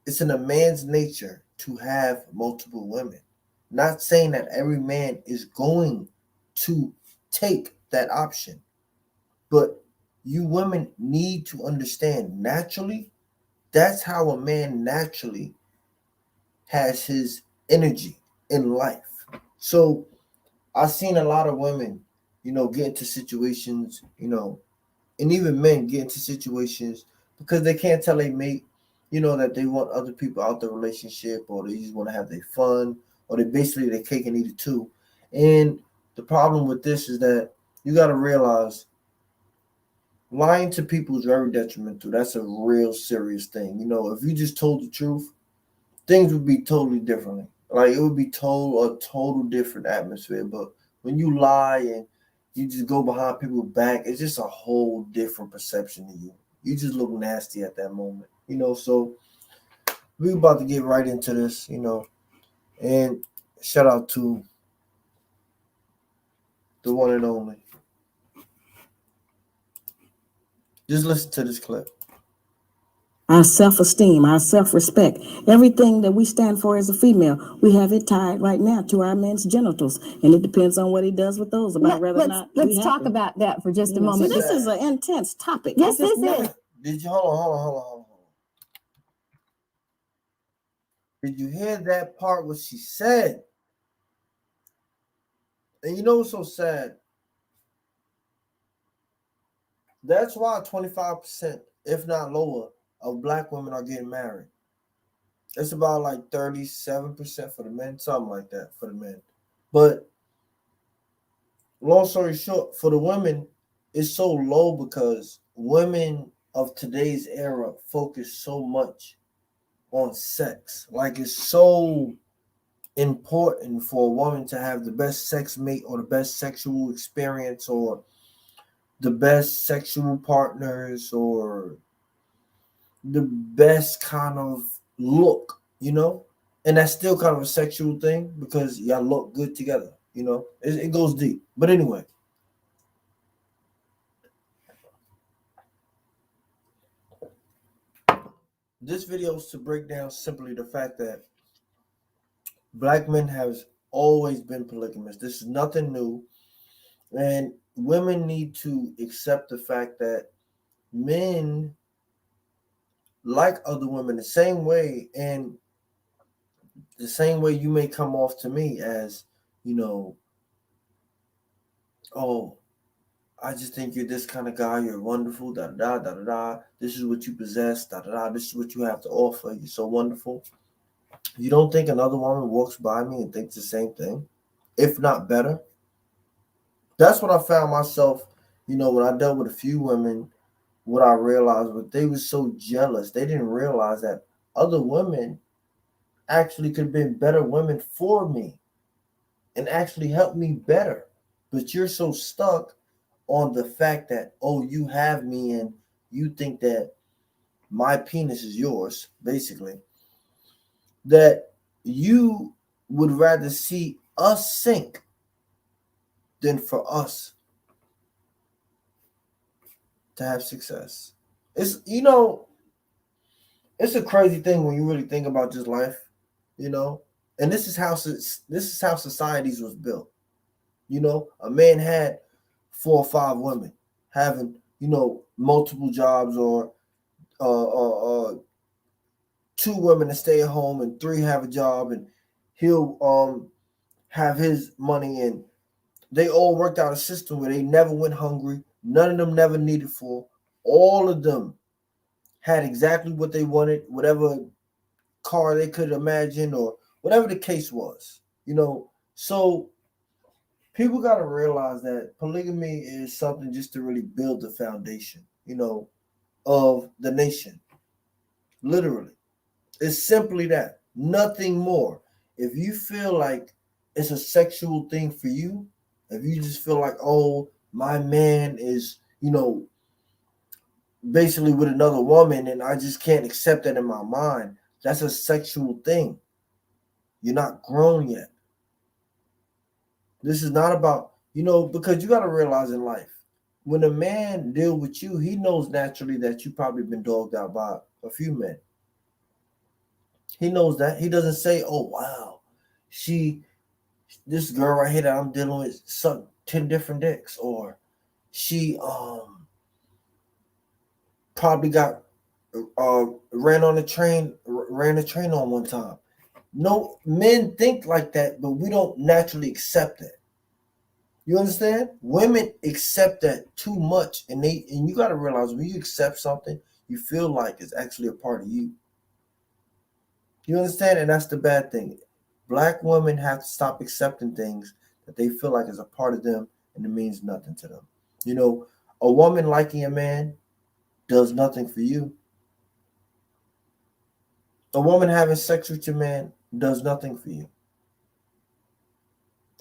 It's in a man's nature to have multiple women. Not saying that every man is going to take that option, but you women need to understand naturally that's how a man naturally has his energy in life. So I've seen a lot of women, get into situations, and even men get into situations because they can't tell a mate, that they want other people out the relationship, or they just want to have their fun, or they basically they cake and eat it too. And the problem with this is that you got to realize lying to people is very detrimental. That's a real serious thing. If you just told the truth, things would be totally differently. Like it would be a total different atmosphere. But when you lie and you just go behind people's back, it's just a whole different perception of you. You just look nasty at that moment. So we about to get right into this, and shout out to the one and only. Just listen to this clip. Our self-esteem, our self-respect, everything that we stand for as a female, we have it tied right now to our men's genitals, and it depends on what he does with those about whether or not. Let's talk about that for just a moment. See, this is an intense topic. Yes, this is. Did you hold on? Did you hear that part? What she said? And you know what's so sad? That's why 25%, if not lower, of black women are getting married. It's about like 37% for the men, something like that for the men. But long story short, for the women, it's so low because women of today's era focus so much on sex. Like it's so important for a woman to have the best sex mate or the best sexual experience or the best sexual partners or the best kind of look, and that's still kind of a sexual thing because y'all look good together, it goes deep. But anyway, this video is to break down simply the fact that black men have always been polygamous. This is nothing new, and women need to accept the fact that men like other women the same way, and the same way you may come off to me as, oh, I just think you're this kind of guy, you're wonderful, da da da da da. This is what you possess, da da da. This is what you have to offer. You're so wonderful. You don't think another woman walks by me and thinks the same thing, if not better? That's what I found myself, when I dealt with a few women. What I realized was they were so jealous. They didn't realize that other women actually could have been better women for me and actually helped me better. But you're so stuck on the fact that, oh, you have me and you think that my penis is yours, basically, that you would rather see us sink than for us to have success. It's it's a crazy thing when you really think about just life, and this is how societies was built. A man had 4 or 5 women having multiple jobs, or 2 women to stay at home and 3 have a job, and he'll have his money, and they all worked out a system where they never went hungry. None of them never needed for. All of them had exactly what they wanted, whatever car they could imagine, or whatever the case was. So people got to realize that polygamy is something just to really build the foundation, of the nation. Literally. It's simply that. Nothing more. If you feel like it's a sexual thing for you, if you just feel like, oh, my man is, basically with another woman and I just can't accept that in my mind, that's a sexual thing. You're not grown yet. This is not about, because you got to realize in life, when a man deal with you, he knows naturally that you probably been dogged out by a few men. He knows that. He doesn't say, "Oh wow, she, this girl right here that I'm dealing with sucked 10 different dicks," or she probably got ran a train on one time. No, men think like that, but we don't naturally accept it. You understand? Women accept that too much, and you got to realize when you accept something, you feel like it's actually a part of you. You understand? And that's the bad thing. Black women have to stop accepting things that they feel like is a part of them and it means nothing to them. You know, a woman liking a man does nothing for you. A woman having sex with your man does nothing for you.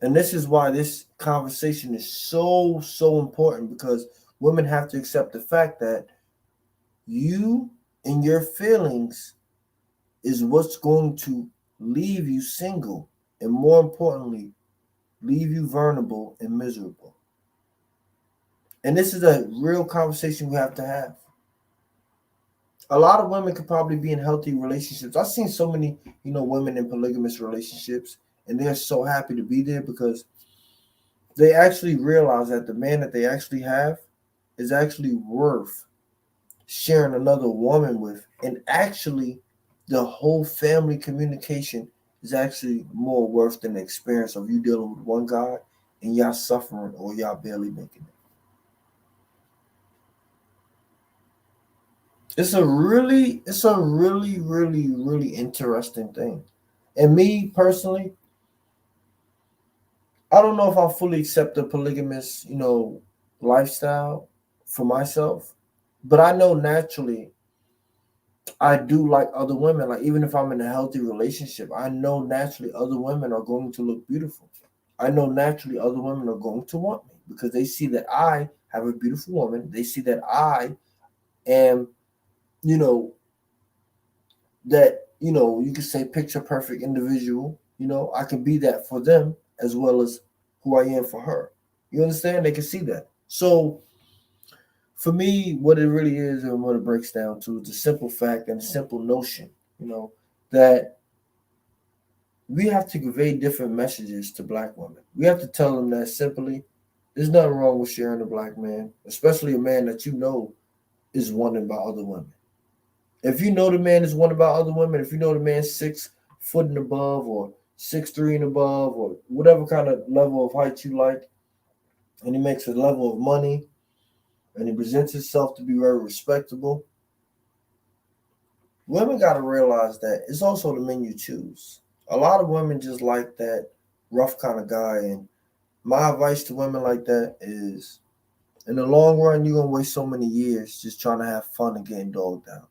And this is why this conversation is so important, because women have to accept the fact that you and your feelings is what's going to leave you single, and more importantly, leave you vulnerable and miserable. And this is a real conversation we have to have. A lot of women could probably be in healthy relationships. I've seen so many, women in polygamous relationships, and they're so happy to be there because they actually realize that the man that they actually have is actually worth sharing another woman with. And actually, the whole family communication is actually more worth than the experience of you dealing with one guy and y'all suffering or y'all barely making it. It's a really, really interesting thing. And me personally, I don't know if I fully accept the polygamous, lifestyle for myself, but I know naturally I do like other women. Like even if I'm in a healthy relationship, I know naturally other women are going to look beautiful. I know naturally other women are going to want me because they see that I have a beautiful woman. They see that I am, you know, you could say picture perfect individual. I can be that for them as well as who I am for her. You understand? They can see that. So for me, what it really is and what it breaks down to is the simple fact and the simple notion, that we have to convey different messages to black women. We have to tell them that simply, there's nothing wrong with sharing a black man, especially a man that you know is wanted by other women. If you know the man is wanted by other women, if you know the man's 6 foot and above or 6'3" and above or whatever kind of level of height you like, and he makes a level of money and he presents himself to be very respectable, women got to realize that it's also the men you choose. A lot of women just like that rough kind of guy. And my advice to women like that is, in the long run, you're going to waste so many years just trying to have fun and getting dogged out.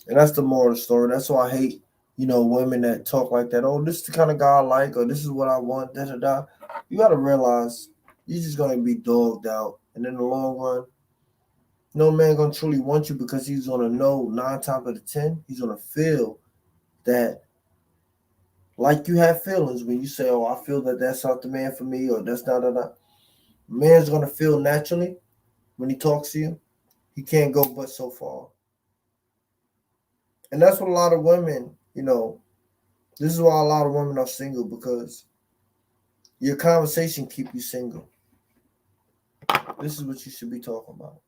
And that's the moral of the story. That's why I hate, women that talk like that. Oh, this is the kind of guy I like, or this is what I want, da da da. You got to realize you're just going to be dogged out. And in the long run, no man going to truly want you because he's going to know 9 times out of 10, he's going to feel that like you have feelings when you say, oh, I feel that that's not the man for me, or that's not. Man's going to feel naturally when he talks to you. He can't go but so far. And that's what a lot of women, this is why a lot of women are single, because your conversation keep you single. This is what you should be talking about.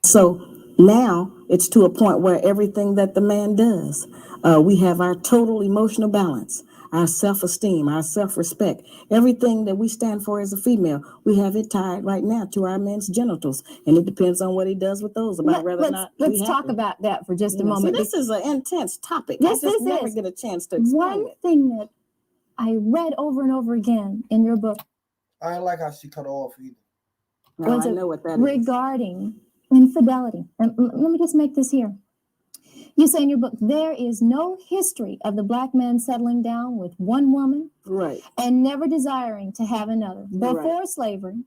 So now it's to a point where everything that the man does, we have our total emotional balance, our self-esteem, our self-respect, everything that we stand for as a female, we have it tied right now to our men's genitals. And it depends on what he does with those, about whether or not let's talk about that for just a moment. So this is an intense topic. This I just is never get a chance to explain it. One thing that I read over and over again in your book. I ain't like how she cut off either. No, I know what that is. Regarding infidelity. And let me just make this here. You say in your book, there is no history of the black man settling down with one woman, right, and never desiring to have another, before slavery,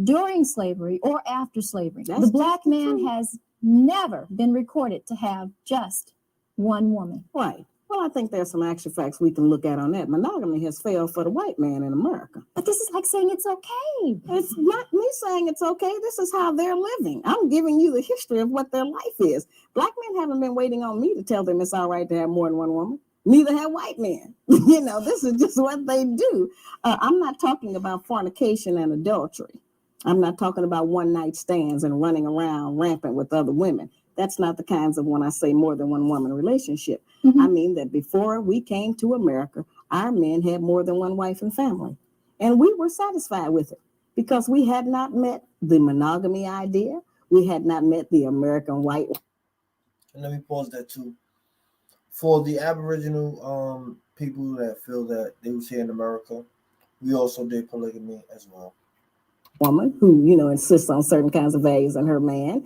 during slavery, or after slavery. The black man has never been recorded to have just one woman. Right. Well, I think there's some actual facts we can look at on that. Monogamy has failed for the white man in America. But this is like saying it's okay. It's not me saying it's okay. This is how they're living. I'm giving you the history of what their life is. Black men haven't been waiting on me to tell them it's all right to have more than one woman. Neither have white men. This is just what they do. I'm not talking about fornication and adultery. I'm not talking about one night stands and running around rampant with other women. That's not the kinds of when I say more than one woman relationship. I mean that before we came to America, our men had more than one wife and family. And we were satisfied with it because we had not met the monogamy idea. We had not met the American white. And let me pause that too. For the Aboriginal people that feel that they was here in America, we also did polygamy as well. Woman who, insists on certain kinds of values in her man.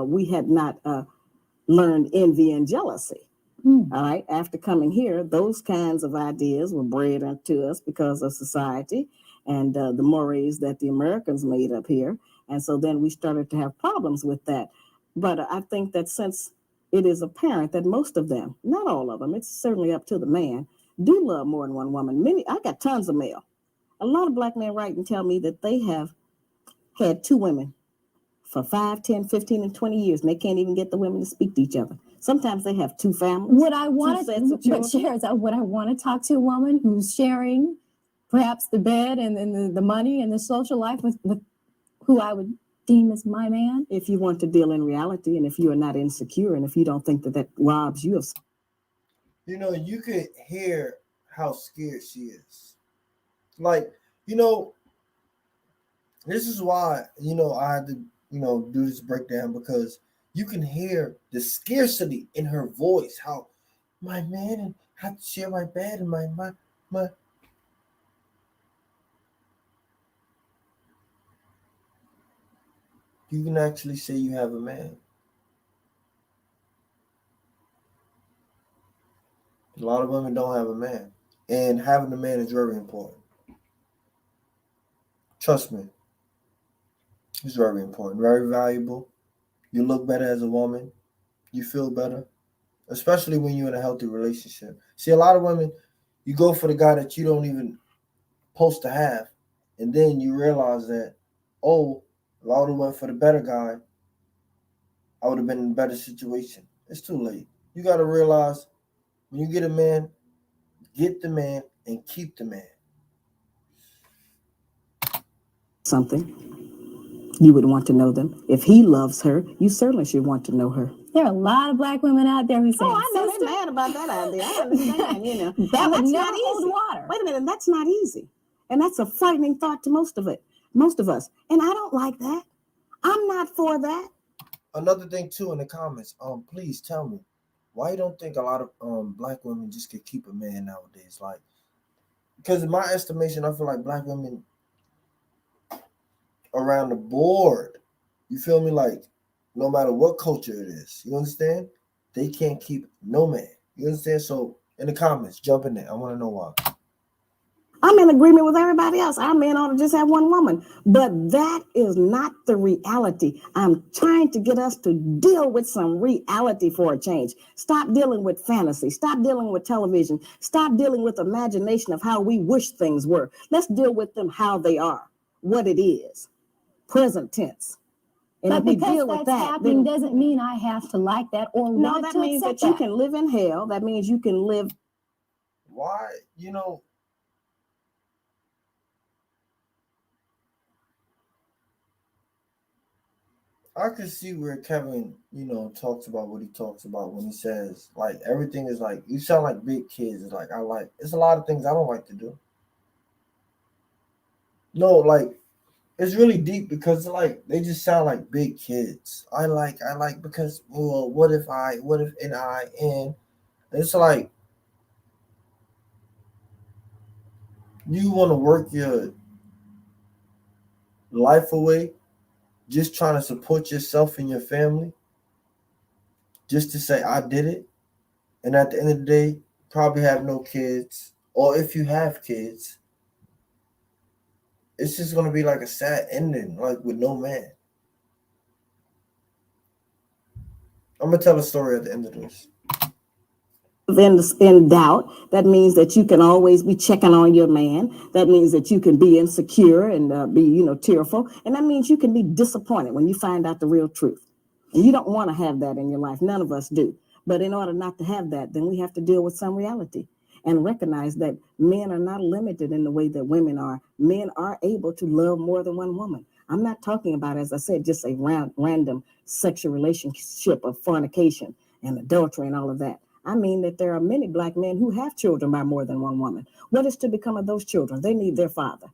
We had not learned envy and jealousy. All right. After coming here, those kinds of ideas were bred into us because of society and the mores that the Americans made up here. And so then we started to have problems with that. But I think that since it is apparent that most of them, not all of them, it's certainly up to the man, do love more than one woman. I got tons of mail. A lot of black men write and tell me that they have had two women for 5, 10, 15, and 20 years, and they can't even get the women to speak to each other. Sometimes they have two families. Would I want to talk to a woman who's sharing perhaps the bed and the money and the social life with who I would deem as my man? If you want to deal in reality, and if you are not insecure, and if you don't think that robs you of... You could hear how scared she is. This is why, I had to, do this breakdown, because you can hear the scarcity in her voice, how my man and have to share my bed and my you can actually say you have a man. A lot of women don't have a man, and having a man is very important. Trust me, it's very important, very valuable. You look better as a woman. You feel better, especially when you're in a healthy relationship. See, a lot of women, you go for the guy that you don't even supposed to have, and then you realize that, oh, if I would have went for the better guy, I would have been in a better situation. It's too late. You got to realize when you get a man, get the man and keep the man. Something. You would want to know them. If he loves her, you certainly should want to know her. There are a lot of black women out there who say, I know they're mad about that idea. I understand, That would never hold water. Wait a minute, that's not easy. And that's a frightening thought to most of us. And I don't like that. I'm not for that. Another thing too in the comments, please tell me why you don't think a lot of black women just could keep a man nowadays. Because in my estimation, I feel like black women around the board, you feel me? No matter what culture it is, you understand? They can't keep no man. You understand? So in the comments, jump in there. I want to know why. I'm in agreement with everybody else. Our men ought to just have one woman. But that is not the reality. I'm trying to get us to deal with some reality for a change. Stop dealing with fantasy. Stop dealing with television. Stop dealing with imagination of how we wish things were. Let's deal with them how they are, what it is. Present tense. And but because that's happening doesn't mean I have to like that or want to accept that. No, that means that you can live in hell. That means you can live. Why, I can see where Kevin, talks about what he talks about when he says, everything is you sound like big kids. It's a lot of things I don't like to do. No, it's really deep because they just sound like big kids. I like because, well, what if and it's you want to work your life away just trying to support yourself and your family, just to say I did it, and at the end of the day, probably have no kids, or if you have kids, it's just gonna be a sad ending, with no man. I'm gonna tell a story at the end of this. in doubt. That means that you can always be checking on your man. That means that you can be insecure and be, tearful. And that means you can be disappointed when you find out the real truth. And you don't want to have that in your life. None of us do. But in order not to have that, then we have to deal with some reality and recognize that men are not limited in the way that women are. Men are able to love more than one woman. I'm not talking about, as I said, just a random sexual relationship of fornication and adultery and all of that. I mean that there are many black men who have children by more than one woman. What is to become of those children? They need their father.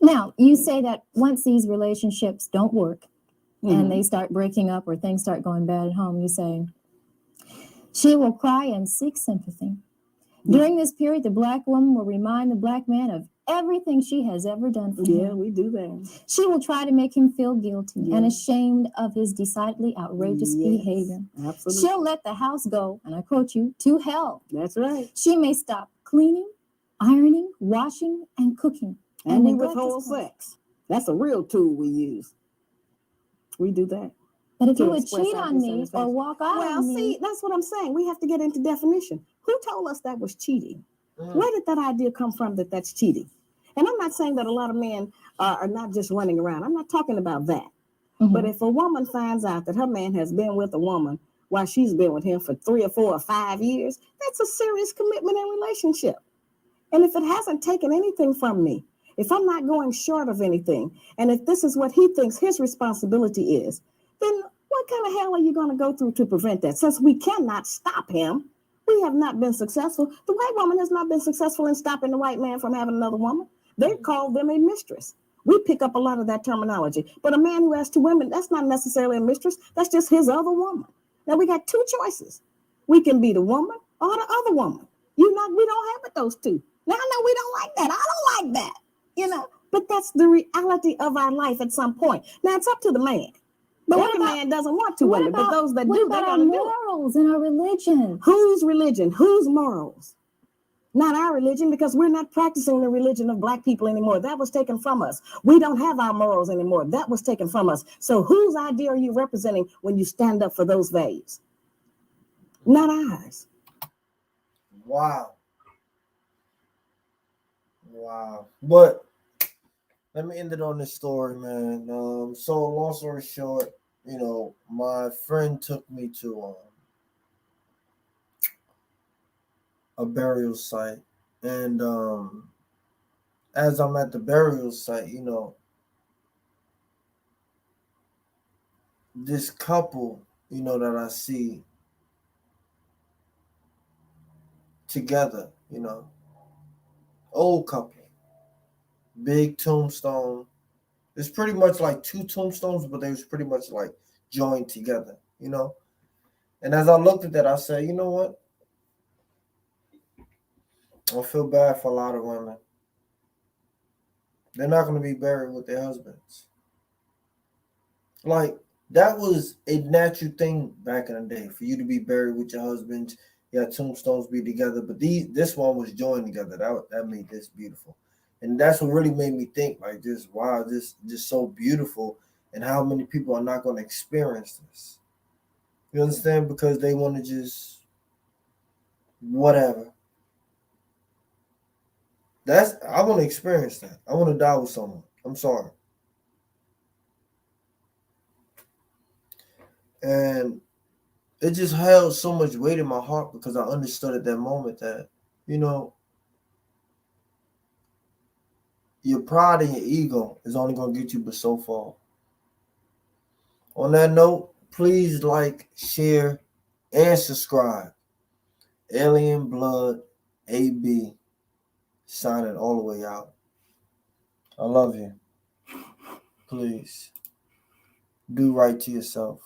Now, you say that once these relationships don't work and they start breaking up or things start going bad at home, you say, she will cry and seek sympathy. During this period, the black woman will remind the black man of everything she has ever done for him. Yeah, we do that. She will try to make him feel guilty and ashamed of his decidedly outrageous behavior. Absolutely. She'll let the house go, and I quote you, to hell. That's right. She may stop cleaning, ironing, washing, and cooking. And we withhold sex. That's a real tool we use. We do that. But if you would cheat on me or walk out on me. Well, see, that's what I'm saying. We have to get into definition. Who told us that was cheating? Where did that idea come from that that's cheating? And I'm not saying that a lot of men are not just running around. I'm not talking about that. But if a woman finds out that her man has been with a woman while she's been with him for 3 or 4 or 5 years, that's a serious commitment and relationship. And if it hasn't taken anything from me, if I'm not going short of anything, and if this is what he thinks his responsibility is, then what kind of hell are you going to go through to prevent that? Since we cannot stop him, we have not been successful. The white woman has not been successful in stopping the white man from having another woman. They call them a mistress. We pick up a lot of that terminology. But a man who has 2 women, that's not necessarily a mistress. That's just his other woman. Now we got 2 choices. We can be the woman or the other woman. We don't have it, those 2. Now, no, we don't like that. I don't like that, But that's the reality of our life at some point. Now, it's up to the man. But every man doesn't want 2 women. But those that do, they got to do it. What about our morals and our religion? Whose religion? Whose morals? Not our religion, because we're not practicing the religion of black people anymore. That was taken from us. We don't have our morals anymore. That was taken from us. So whose idea are you representing when you stand up for those values? Not ours. Wow. But let me end it on this story, man. So long story short, my friend took me to a burial site, and as I'm at the burial site, this couple, that I see together, old couple, big tombstone. It's pretty much like 2 tombstones, but they was pretty much like joined together, And as I looked at that, I said, you know what? I feel bad for a lot of women. They're not going to be buried with their husbands. Like, that was a natural thing back in the day, for you to be buried with your husband. Yeah, tombstones be together, but this one was joined together. That made this beautiful. And that's what really made me think, like, wow, this just so beautiful, and how many people are not going to experience this. You understand? Because they want to just whatever. I want to experience that. I want to die with someone. I'm sorry. And it just held so much weight in my heart, because I understood at that moment that, your pride and your ego is only going to get you but so far. On that note, please like, share, and subscribe. Alien Blood AB, signing all the way out. I love you. Please do right to yourself.